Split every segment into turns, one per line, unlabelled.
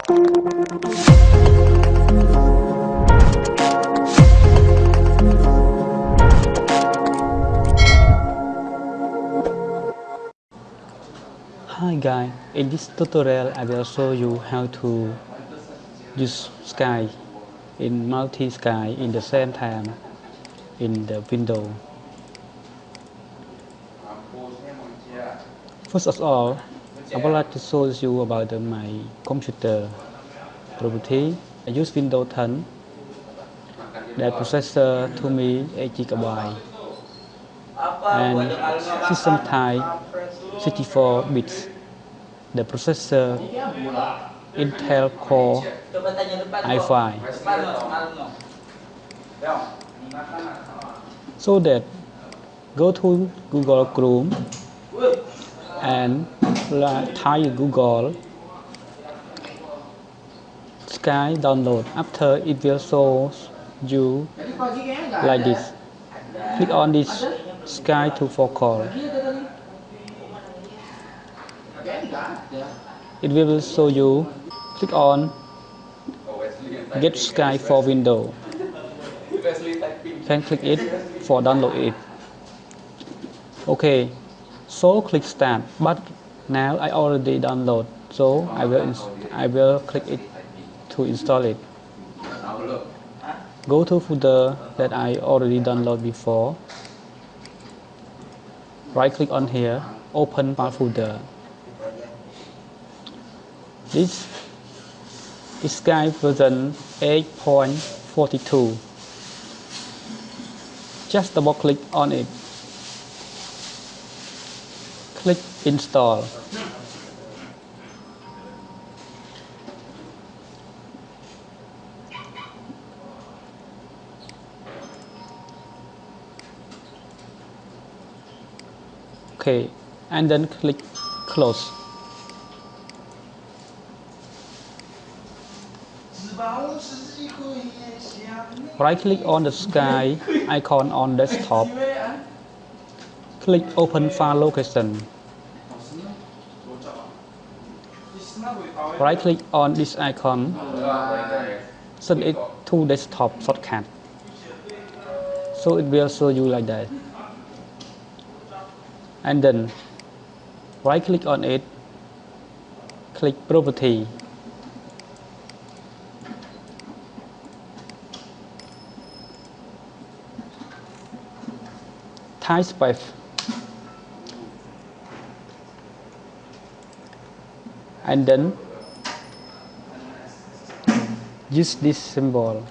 Hi guys, in this tutorial I will show you how to use Skype in multi-Skype in the same time in the window. First of all, I would like to show you about my computer property. I use Windows 10. The processor to me 8 GB and system type 64 bits. The processor Intel Core i5. So that go to Google Chrome and type Google Sky download. After it will show you like this. Click on this Sky to for call. It will show you. Click on Get Sky for Windows. You can click it for download it. Okay, so click Start. But now I already download, so I will click it to install it. Go to folder that I already downloaded before. Right click on here, open file folder. This is Skype version 8.42. Just double click on it. Click install. Okay, and then click close. Right click on the Sky icon on desktop. Click open file location. Right click on this icon. Send it to desktop shortcut. So it will show you like that. And then right click on it. Click property. Type space. And then use this symbol.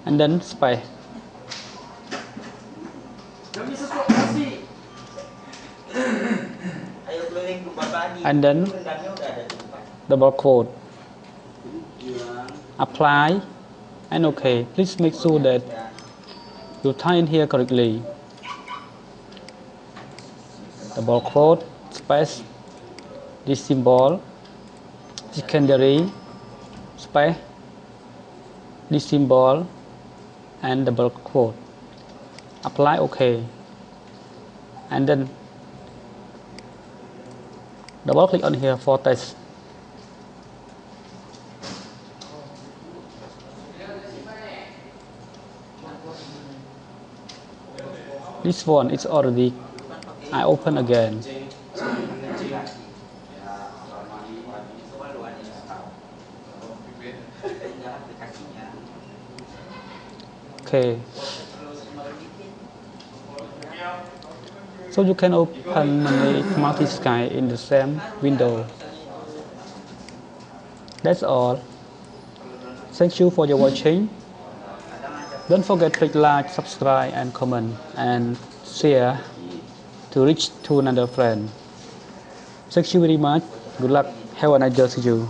And then space. And then double quote. Apply and OK. Please make sure that you type in here correctly. Double quote, space, this symbol, secondary, space, this symbol, and double quote. Apply OK. And then double click on here for test. This one is already. I open again. Okay. So you can open many multi-Skype in the same window. That's all. Thank you for your watching. Don't forget to click like, subscribe and comment and share to reach to another friend. Thank you very much. Good luck. Have a nice day to you.